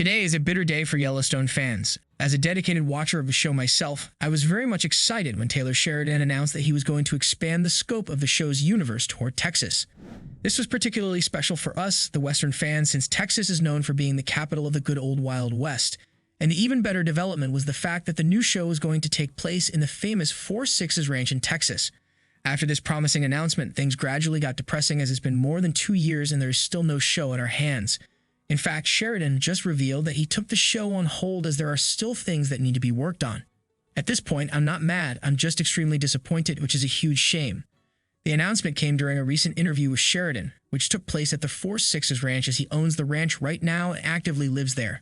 Today is a bitter day for Yellowstone fans. As a dedicated watcher of the show myself, I was very much excited when Taylor Sheridan announced that he was going to expand the scope of the show's universe toward Texas. This was particularly special for us, the Western fans, since Texas is known for being the capital of the good old Wild West. And the even better development was the fact that the new show was going to take place in the famous Four Sixes Ranch in Texas. After this promising announcement, things gradually got depressing as it's been more than 2 years and there is still no show in our hands. In fact, Sheridan just revealed that he took the show on hold as there are still things that need to be worked on. At this point, I'm not mad, I'm just extremely disappointed, which is a huge shame. The announcement came during a recent interview with Sheridan, which took place at the Four Sixes Ranch as he owns the ranch right now and actively lives there.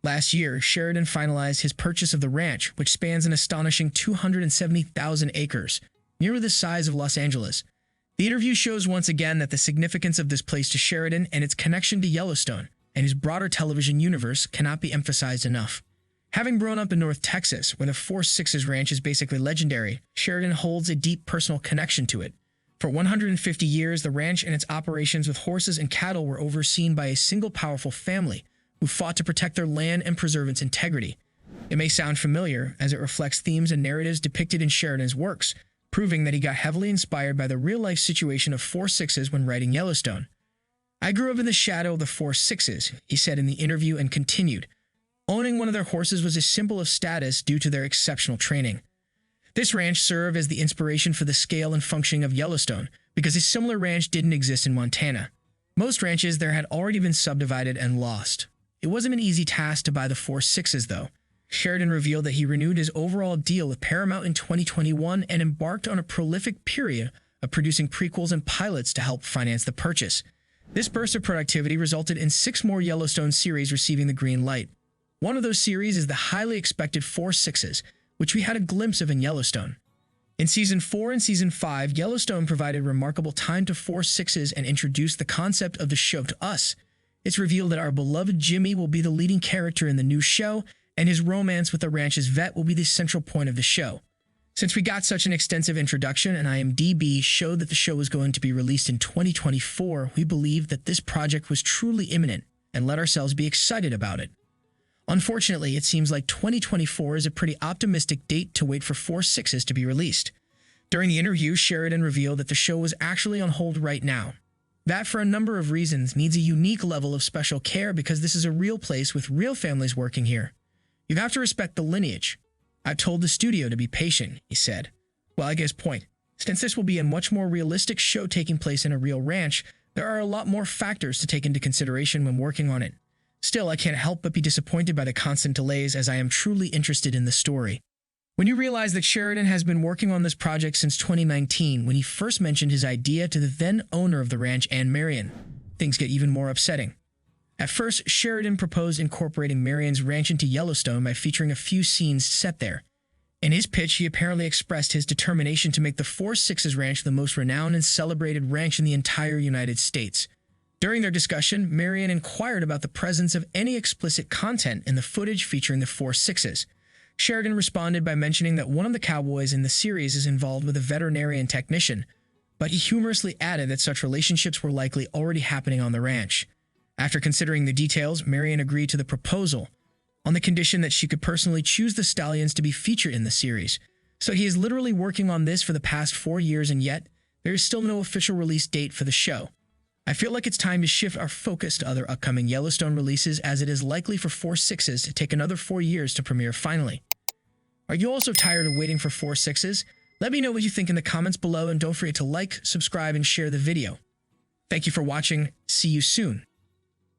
Last year, Sheridan finalized his purchase of the ranch, which spans an astonishing 270,000 acres, nearly the size of Los Angeles. The interview shows once again that the significance of this place to Sheridan and its connection to Yellowstone and his broader television universe cannot be emphasized enough. Having grown up in North Texas, where the Four Sixes Ranch is basically legendary, Sheridan holds a deep personal connection to it. For 150 years, the ranch and its operations with horses and cattle were overseen by a single powerful family who fought to protect their land and preserve its integrity. It may sound familiar, as it reflects themes and narratives depicted in Sheridan's works, proving that he got heavily inspired by the real-life situation of Four Sixes when writing Yellowstone. "I grew up in the shadow of the Four Sixes," he said in the interview, and continued. "Owning one of their horses was a symbol of status due to their exceptional training. This ranch served as the inspiration for the scale and functioning of Yellowstone, because a similar ranch didn't exist in Montana. Most ranches there had already been subdivided and lost. It wasn't an easy task to buy the Four Sixes, though." Sheridan revealed that he renewed his overall deal with Paramount in 2021 and embarked on a prolific period of producing prequels and pilots to help finance the purchase. This burst of productivity resulted in 6 more Yellowstone series receiving the green light. One of those series is the highly expected Four Sixes, which we had a glimpse of in Yellowstone. In Season 4 and Season 5, Yellowstone provided remarkable time to Four Sixes and introduced the concept of the show to us. It's revealed that our beloved Jimmy will be the leading character in the new show, and his romance with the ranch's vet will be the central point of the show. Since we got such an extensive introduction and IMDb showed that the show was going to be released in 2024, we believed that this project was truly imminent and let ourselves be excited about it. Unfortunately, it seems like 2024 is a pretty optimistic date to wait for Four Sixes to be released. During the interview, Sheridan revealed that the show was actually on hold right now. That, for a number of reasons, needs a unique level of special care because this is a real place with real families working here. You have to respect the lineage. "I've told the studio to be patient," he said. Well, I get his point. Since this will be a much more realistic show taking place in a real ranch, there are a lot more factors to take into consideration when working on it. Still, I can't help but be disappointed by the constant delays as I am truly interested in the story. When you realize that Sheridan has been working on this project since 2019, when he first mentioned his idea to the then owner of the ranch, Anne Marion, things get even more upsetting. At first, Sheridan proposed incorporating Marion's ranch into Yellowstone by featuring a few scenes set there. In his pitch, he apparently expressed his determination to make the Four Sixes Ranch the most renowned and celebrated ranch in the entire United States. During their discussion, Marion inquired about the presence of any explicit content in the footage featuring the Four Sixes. Sheridan responded by mentioning that one of the cowboys in the series is involved with a veterinarian technician, but he humorously added that such relationships were likely already happening on the ranch. After considering the details, Marion agreed to the proposal, on the condition that she could personally choose the stallions to be featured in the series. So he is literally working on this for the past 4 years, and yet there is still no official release date for the show. I feel like it's time to shift our focus to other upcoming Yellowstone releases, as it is likely for Four Sixes to take another 4 years to premiere finally. Are you also tired of waiting for Four Sixes? Let me know what you think in the comments below, and don't forget to like, subscribe, and share the video. Thank you for watching. See you soon.